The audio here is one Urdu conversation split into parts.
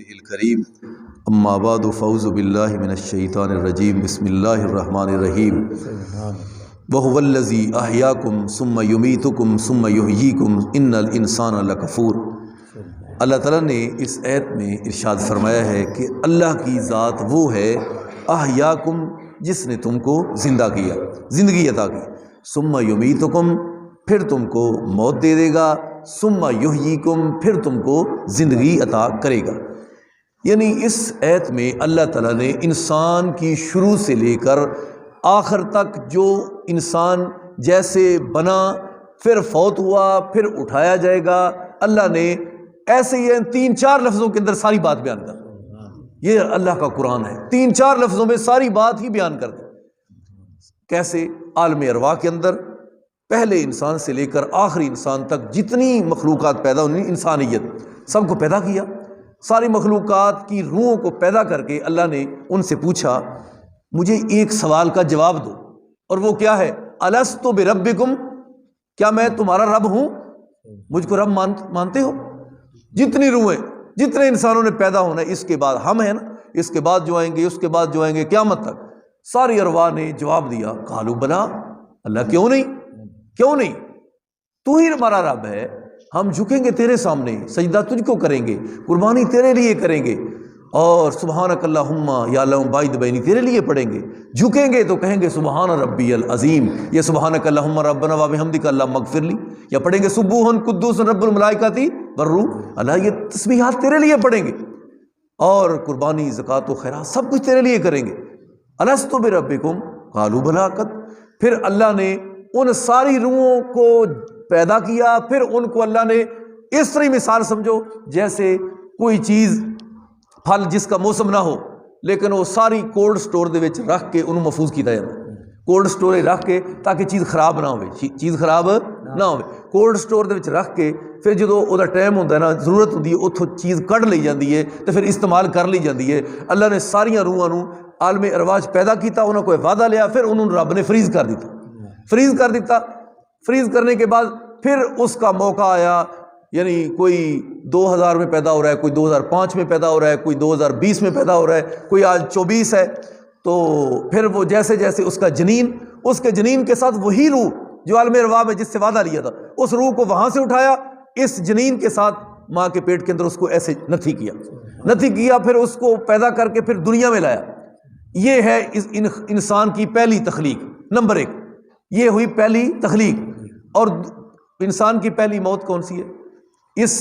رسوله الكريم اما بعد فاعوذ بالله من الشیطان الرجیم بسم اللہ الرحمن الرحیم وهو الذی احیاکم ثم یمیتکم ثم یحییکم ان الانسان لکفور۔ اللہ تعالیٰ نے اس آیت میں ارشاد فرمایا ہے کہ اللہ کی ذات وہ ہے احیاکم جس نے تم کو زندہ کیا، زندگی عطا کی، ثم یمیتکم پھر تم کو موت دے دے گا، ثم یحییکم پھر تم کو زندگی عطا کرے گا۔ یعنی اس آیت میں اللہ تعالیٰ نے انسان کی شروع سے لے کر آخر تک جو انسان جیسے بنا پھر فوت ہوا پھر اٹھایا جائے گا، اللہ نے ایسے ہی 3-4 لفظوں کے اندر ساری بات بیان کر دی۔ یہ اللہ کا قرآن ہے، 3-4 لفظوں میں ساری بات ہی بیان کر دی۔ کیسے عالم ارواح کے اندر پہلے انسان سے لے کر آخری انسان تک جتنی مخلوقات پیدا ہوئی، انسانیت سب کو پیدا کیا، ساری مخلوقات کی روحوں کو پیدا کر کے اللہ نے ان سے پوچھا مجھے ایک سوال کا جواب دو، اور وہ کیا ہے؟ الستو بربکم، کیا میں تمہارا رب ہوں؟ مجھ کو رب مانتے ہو؟ جتنی روحیں جتنے انسانوں نے پیدا ہونا ہے، اس کے بعد ہم ہیں نا، اس کے بعد جو آئیں گے، اس کے بعد جو آئیں گے، قیامت تک ساری ارواح نے جواب دیا قالوا بلا، اللہ کیوں نہیں، تو ہی ہمارا رب ہے، ہم جھکیں گے تیرے سامنے، سجدہ تجھ کو کریں گے، قربانی تیرے لیے کریں گے، اور سبحانک اللہم یا لہم باعد بینی تیرے لیے پڑھیں گے، جھکیں گے تو کہیں گے سبحان ربی العظیم، یہ سبحانک اللہم ربنا وبحمدک اللہم اغفر لی، یا پڑھیں گے سبوحن قدوس رب الملائکۃ والروح، اللہ یہ تسبیحات تیرے لیے پڑھیں گے، اور قربانی زکوٰۃ و خیرات سب کچھ تیرے لیے کریں گے۔ الستو بربکم قالوا بلی، پھر اللہ نے ان ساری روحوں کو پیدا کیا، پھر ان کو اللہ نے اس طرح مثال سمجھو جیسے کوئی چیز پھل جس کا موسم نہ ہو لیکن وہ ساری کولڈ سٹور دے وچ رکھ کے انہوں محفوظ کیتا جاتا، کولڈ سٹور رکھ کے تاکہ چیز خراب نہ ہوئے، کولڈ سٹور دے وچ رکھ کے پھر جدوں او دا ٹائم ہوندا ہے نا، ضرورت ہوندی ہے اتھوں چیز کڈ لئی جاندی ہے تو پھر استعمال کر لی جاندی ہے۔ اللہ نے ساریاں روحاں نوں عالم ارواح پیدا کیتا، انہاں کو وعدہ لیا، پھر انہوں رب نے فریز کر دیتا، فریز کرنے کے بعد پھر اس کا موقع آیا، یعنی کوئی 2000 میں پیدا ہو رہا ہے، کوئی 2005 میں پیدا ہو رہا ہے، کوئی 2020 میں پیدا ہو رہا ہے، کوئی آج 24 ہے، تو پھر وہ جیسے جیسے اس کا جنین، اس کے جنین کے ساتھ وہی روح جو عالم ارواح میں جس سے وعدہ لیا تھا، اس روح کو وہاں سے اٹھایا، اس جنین کے ساتھ ماں کے پیٹ کے اندر اس کو ایسے نتھی کیا، پھر اس کو پیدا کر کے پھر دنیا میں لایا۔ یہ ہے انسان کی پہلی تخلیق، نمبر 1 یہ ہوئی پہلی تخلیق۔ اور انسان کی پہلی موت کون سی ہے؟ اس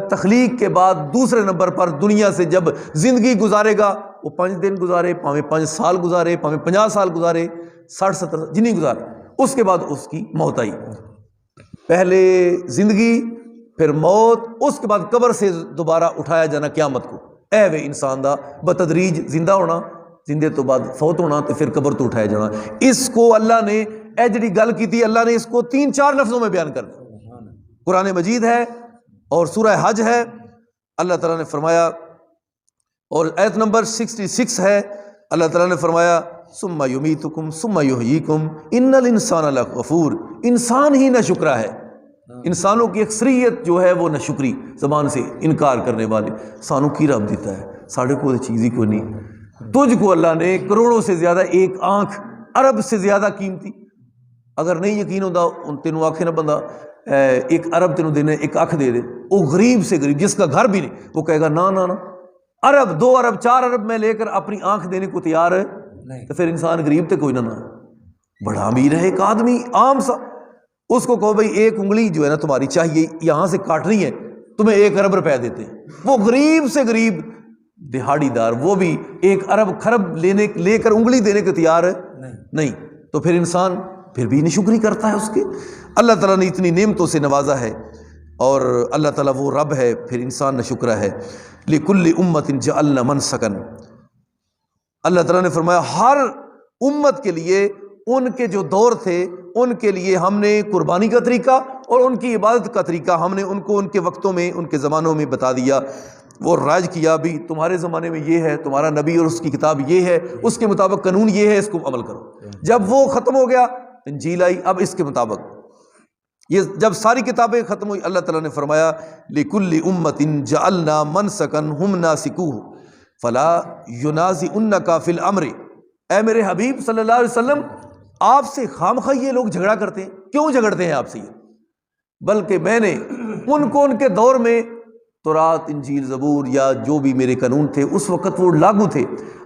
تخلیق کے بعد دوسرے نمبر پر دنیا سے جب زندگی گزارے گا، وہ 5 دن گزارے، 5 سال گزارے، 50 سال گزارے، 60-70 جتنی گزارے، اس کے بعد اس کی موت آئی۔ پہلے زندگی، پھر موت، اس کے بعد قبر سے دوبارہ اٹھایا جانا قیامت کو۔ اے وے انسان دا بتدریج زندہ ہونا، زندے تو بعد فوت ہونا، تو پھر قبر تو اٹھایا جانا۔ اس کو اللہ نے اے جڑی گل کی تھی، اللہ نے اس کو 3-4 لفظوں میں بیان کر دیا۔ قرآن مجید ہے اور سورہ حج ہے، اللہ تعالیٰ نے فرمایا، اور آیت نمبر 66 ہے، اللہ تعالیٰ نے فرمایا ثم یمیتکم ثم یحییکم ان الانسان لکفور، انسان ہی نہ شکرا ہے۔ انسانوں کی اکثریت جو ہے وہ نہ شکری، زبان سے انکار کرنے والے، سانوں کی رب دیتا ہے، ساڑھے کو چیز ہی کوئی نہیں، تجھ کو اللہ نے کروڑوں سے زیادہ، ایک آنکھ ارب سے زیادہ قیمتی، اگر نہیں یقین ہوتا تینوں آنکھیں نہ بندہ 1 ارب تینوں دینے 1 آنکھ دے دے، وہ غریب سے غریب جس کا گھر بھی نہیں، وہ کہے گا نا ارب 2 ارب 4 ارب میں لے کر اپنی آنکھ دینے کو تیار ہے، تو پھر انسان غریب تے کوئی نہ بڑا امیر ہے ایک آدمی عام سا، اس کو کہو بھائی 1 انگلی جو ہے نا تمہاری چاہیے یہاں سے کاٹنی ہے، تمہیں 1 ارب روپے دیتے ہیں، وہ غریب سے غریب دہاڑی دار وہ بھی 1 ارب خرب لے کر انگلی دینے کو تیار ہے نہیں، تو پھر انسان پھر بھی ناشکری کرتا ہے اس کے۔ اللہ تعالیٰ نے اتنی نعمتوں سے نوازا ہے، اور اللہ تعالیٰ وہ رب ہے، پھر انسان ناشکرا ہے۔ لِكُلِّ أُمَّةٍ جَعَلْنَا مَنْسَكًا، اللہ تعالیٰ نے فرمایا ہر امت کے لیے ان کے جو دور تھے ان کے لیے ہم نے قربانی کا طریقہ اور ان کی عبادت کا طریقہ ہم نے ان کو ان کے وقتوں میں ان کے زمانوں میں بتا دیا، وہ رائج کیا بھی تمہارے زمانے میں یہ ہے، تمہارا نبی اور اس کی کتاب یہ ہے، اس کے مطابق قانون یہ ہے، اس کو عمل کرو۔ جب وہ ختم ہو گیا انجیل آئی، اب اس کے مطابق یہ جب ساری کتابیں ختم ہوئی اللہ تعالیٰ نے فرمایا لِكُلِّ أُمَّةٍ جَعَلْنَا مَنْسَكًا هُمْ نَاسِكُوهُ فَلَا يُنَازِعُنَّكَ فِي الْأَمْرِ۔ اے میرے حبیب صلی اللہ علیہ وسلم، آپ سے خامخواہ یہ لوگ جھگڑا کرتے ہیں، کیوں جھگڑتے ہیں آپ سے؟ یہ بلکہ میں نے ان کو ان کے دور میں تورات، انجیل، زبور یا جو بھی میرے قانون تھے اس وقت وہ لاگو تھے،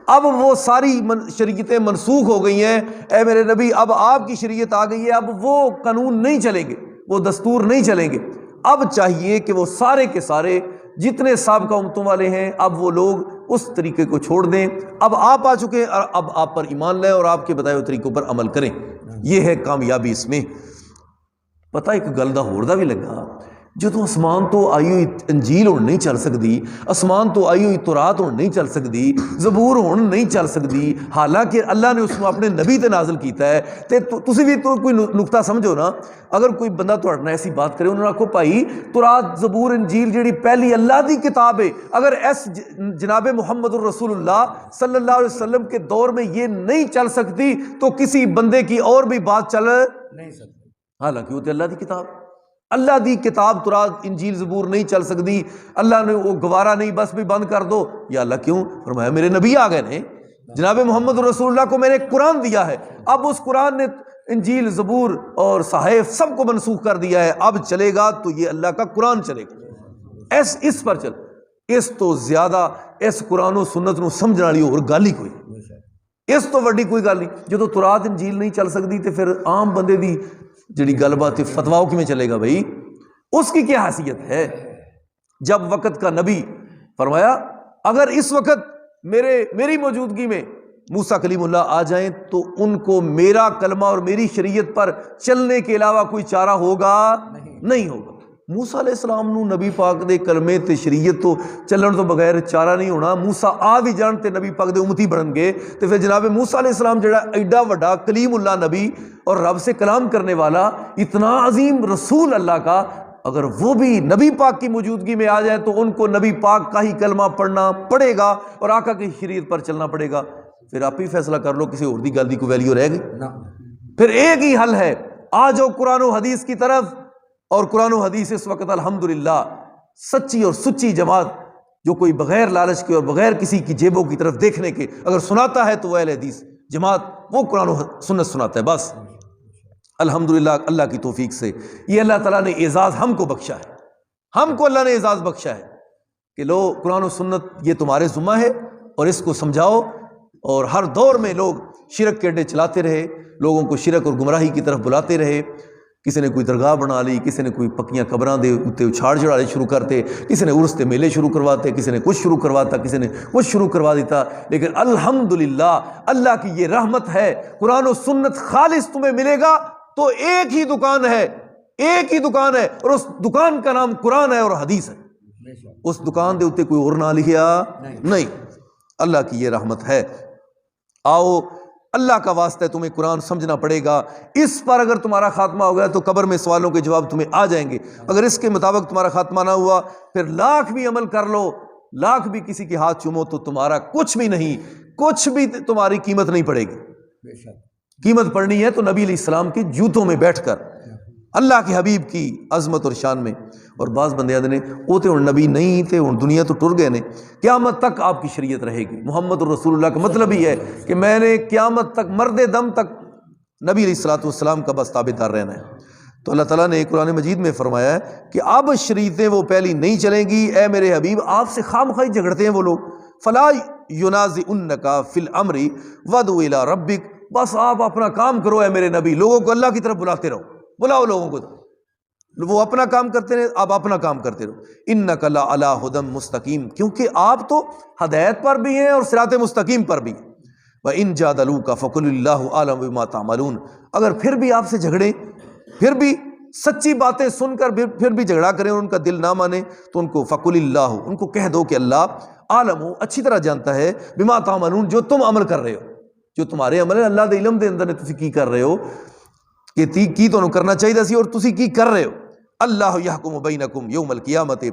اب وہ ساری شریعتیں منسوخ ہو گئی ہیں، اے میرے نبی اب آپ کی شریعت آ گئی ہے، اب وہ قانون نہیں چلیں گے، وہ دستور نہیں چلیں گے، اب چاہیے کہ وہ سارے کے سارے جتنے سابقہ امتوں والے ہیں اب وہ لوگ اس طریقے کو چھوڑ دیں، اب آپ آ چکے ہیں اور اب آپ پر ایمان لائیں اور آپ کے بتائے ہوئے طریقوں پر عمل کریں۔ یہ ہے کامیابی اس میں۔ پتہ ایک گل دا ہور دا بھی لگا، جدوں آسمان تو آئی ہوئی انجیل ہن نہیں چل سکتی، آسمان تو آئی ہوئی تورات ہن نہیں چل سکتی، زبور ہن نہیں چل سکتی، حالانکہ اللہ نے اس کو اپنے نبی تے نازل کیتا ہے، تے تسی بھی تو کوئی نقطہ سمجھو نا، اگر کوئی بندہ تہاڈے نال ایسی بات کرے، انہوں نے آکھو بھائی تورات، زبور، انجیل جیڑی پہلی اللہ دی کتاب ہے، اگر ایس جناب محمد الرسول اللہ صلی اللہ علیہ وسلم کے دور میں یہ نہیں چل سکتی تو کسی بندے کی اور بھی بات چل نہیں سکتی، حالانکہ وہ تے اللہ دی کتاب، اللہ دی کتاب تورات، انجیل، زبور نہیں چل سکتی، اللہ نے وہ گوارا نہیں، بس بھی بند کر دو۔ یا اللہ کیوں؟ فرمایا میرے نبی آ گئے نے، جناب محمد رسول اللہ کو میں نے قرآن دیا ہے، اب اس قرآن نے انجیل، زبور اور صحائف سب کو منسوخ کر دیا ہے، اب چلے گا تو یہ اللہ کا قرآن چلے گا، اس پر چل، اس تو زیادہ اس قرآن و سنت نو سمجھنے والی اور گل ہی کوئی، اس تو وڈی کوئی گل نہیں۔ جدو تورات انجیل نہیں چل سکتی تو پھر عام بندے دی جڑی گل بات فتواؤں کی میں چلے گا بھائی، اس کی کیا حیثیت ہے؟ جب وقت کا نبی فرمایا اگر اس وقت میری موجودگی میں موسیٰ کلیم اللہ آ جائیں تو ان کو میرا کلمہ اور میری شریعت پر چلنے کے علاوہ کوئی چارہ ہوگا نہیں ہوگا۔ موسیٰ علیہ السلام نو نبی پاک دے کلمے تے شریعت تو چلن تو بغیر چارہ نہیں ہونا، موسیٰ آ بھی جان تے نبی پاک دے امتی بڑھن گے، تو پھر جناب موسیٰ علیہ السلام جڑا ایڈا وڈا کلیم اللہ نبی اور رب سے کلام کرنے والا اتنا عظیم رسول اللہ کا، اگر وہ بھی نبی پاک کی موجودگی میں آ جائے تو ان کو نبی پاک کا ہی کلمہ پڑھنا پڑے گا اور آقا کی شریعت پر چلنا پڑے گا۔ پھر آپ ہی فیصلہ کر لو، کسی اور دی گل دی کوئی ویلیو رہ گئی؟ پھر ایک ہی حل ہے، آ جاؤ قرآن و حدیث کی طرف، اور قرآن و حدیث اس وقت الحمدللہ سچی اور سچی جماعت جو کوئی بغیر لالچ کے اور بغیر کسی کی جیبوں کی طرف دیکھنے کے اگر سناتا ہے تو وہ اہل حدیث جماعت، وہ قرآن و سنت سناتا ہے بس۔ الحمدللہ اللہ کی توفیق سے یہ اللہ تعالیٰ نے اعزاز ہم کو بخشا ہے، ہم کو اللہ نے اعزاز بخشا ہے کہ لو قرآن و سنت یہ تمہارے ذمہ ہے اور اس کو سمجھاؤ، اور ہر دور میں لوگ شرک کے اڈے چلاتے رہے، لوگوں کو شرک اور گمراہی کی طرف بلاتے رہے، کسی نے کوئی درگاہ بنا لی، کسی نے کوئی پکیاں قبراں دے اتے اچھاڑ چڑھانے شروع کرتے، کسی نے عرس تے میلے شروع کرواتے، کسی نے کچھ شروع کرواتا، کسی نے کچھ شروع کروا دیتا، لیکن الحمدللہ اللہ کی یہ رحمت ہے، قرآن و سنت خالص تمہیں ملے گا تو ایک ہی دکان ہے، ایک ہی دکان ہے، اور اس دکان کا نام قرآن ہے اور حدیث ہے، اس دکان دے اتے کوئی اور نہ لکھیا نہیں، اللہ کی یہ رحمت ہے۔ آؤ اللہ کا واسطہ ہے، تمہیں قرآن سمجھنا پڑے گا، اس پر اگر تمہارا خاتمہ ہو گیا تو قبر میں سوالوں کے جواب تمہیں آ جائیں گے، اگر اس کے مطابق تمہارا خاتمہ نہ ہوا پھر لاکھ بھی عمل کر لو، لاکھ بھی کسی کے ہاتھ چومو تو تمہارا کچھ بھی نہیں، کچھ بھی تمہاری قیمت نہیں پڑے گی۔ قیمت پڑنی ہے تو نبی علیہ السلام کے جوتوں میں بیٹھ کر، اللہ کے حبیب کی عظمت اور شان میں۔ اور بعض بندے آدھے نے وہ تو نبی نہیں تھے، دنیا تو ٹر گئے نے، قیامت تک آپ کی شریعت رہے گی۔ محمد الرسول اللہ کا مطلب ہی ہے کہ میں نے قیامت تک، مرد دم تک نبی علیہ السلام کا بس تابعدار رہنا ہے۔ تو اللہ تعالیٰ نے قرآن مجید میں فرمایا ہے کہ اب شریعتیں وہ پہلی نہیں چلیں گی، اے میرے حبیب آپ سے خام خواہ جھگڑتے ہیں وہ لوگ، فلا ینازعنک فی الامر وادع الی ربک، بس آپ اپنا کام کرو اے میرے نبی، لوگوں کو اللہ کی طرف بلاتے رہو، بلاؤ لوگوں کو، وہ اپنا کام کرتے رہے، آپ اپنا کام کرتے رہو۔ انک لعلی ھدی مستقیم، کیونکہ آپ تو ہدایت پر بھی ہیں اور صراط مستقیم پر بھی ہیں۔ وَإِن جَادَلُوكَ فَقُلِ اللَّهُ أَعْلَمُ بِمَا تَعْمَلُونَ، اگر پھر بھی آپ سے جھگڑیں، پھر بھی سچی باتیں سن کر پھر بھی جھگڑا کریں اور ان کا دل نہ مانے تو ان کو فَقُلِ اللَّهُ، ان کو کہہ دو کہ اللہ عالم اچھی طرح جانتا ہے، بِمَا تَعْمَلُونَ، جو تم عمل کر رہے ہو، جو تمہارے عمل ہے اللہ دے علم دے اندر تسی کی کر رہے ہو، کہ کی تو کرنا چاہیے سی اور تسی کی کر رہے ہو۔ اللہ یحکم بینکم یوم القیامت،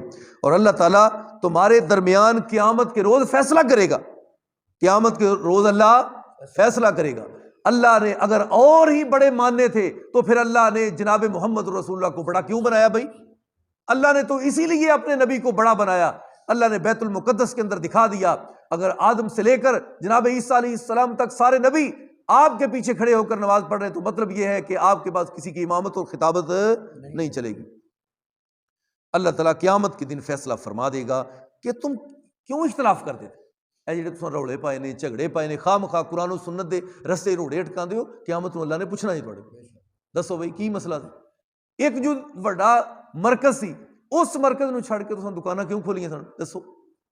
اور اللہ تعالیٰ تمہارے درمیان قیامت کے روز فیصلہ کرے گا، قیامت کے روز اللہ فیصلہ کرے گا۔ اللہ نے اگر اور ہی بڑے ماننے تھے تو پھر اللہ نے جناب محمد رسول اللہ کو بڑا کیوں بنایا بھائی؟ اللہ نے تو اسی لیے اپنے نبی کو بڑا بنایا۔ اللہ نے بیت المقدس کے اندر دکھا دیا اگر آدم سے لے کر جناب عیسیٰ علیہ السلام تک سارے نبی آپ کے پیچھے کھڑے ہو کر نماز پڑھ رہے ہیں تو مطلب یہ ہے کہ آپ کے پاس کسی کی امامت اور خطابت نہیں چلے گی۔ اللہ تعالیٰ قیامت کے دن فیصلہ فرما دے گا کہ تم کیوں اختلاف کرتے تھے، اے جڑے تساں روڑے پائے نے، جھگڑے پائے نے، خواہ مخواہ قرآن و سنت دے رستے روڑے اٹکاندے ہو، قیامت نوں اللہ نے پوچھنا ہی تواڈے کو۔ دسو بھائی کی مسئلہ سی؟ ایک جو بڑا مرکز سی اس مرکز نو چھڑ کے تساں دکاناں کیوں کھولیاں سن؟ دسو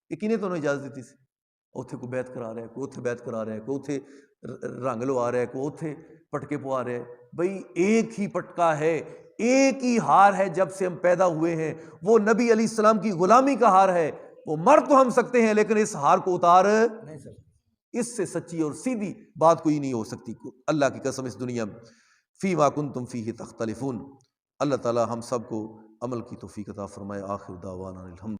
یہ کنے تانوں اجازت دیتی سی؟ اوتھے کوئی بیعت کرا رہا ہے، کوئی اوتھے بیعت کرا رہا ہے، کوئی اوتھے رنگ لوا رہا ہے، کوئی اوتھے پٹکے پوا رہا ہے۔ بھائی ایک ہی پٹکا ہے، ایک ہی ہار ہے جب سے ہم پیدا ہوئے ہیں، وہ نبی علیہ السلام کی غلامی کا ہار ہے۔ وہ مر تو ہم سکتے ہیں لیکن اس ہار کو اتار نہیں سکتے۔ اس سے سچی اور سیدھی بات کوئی نہیں ہو سکتی اللہ کی قسم اس دنیا میں۔ فیما کنتم فیہ تختلفون۔ اللہ تعالی ہم سب کو عمل کی توفیق عطا فرمائے۔ آخر دعوانا الحمد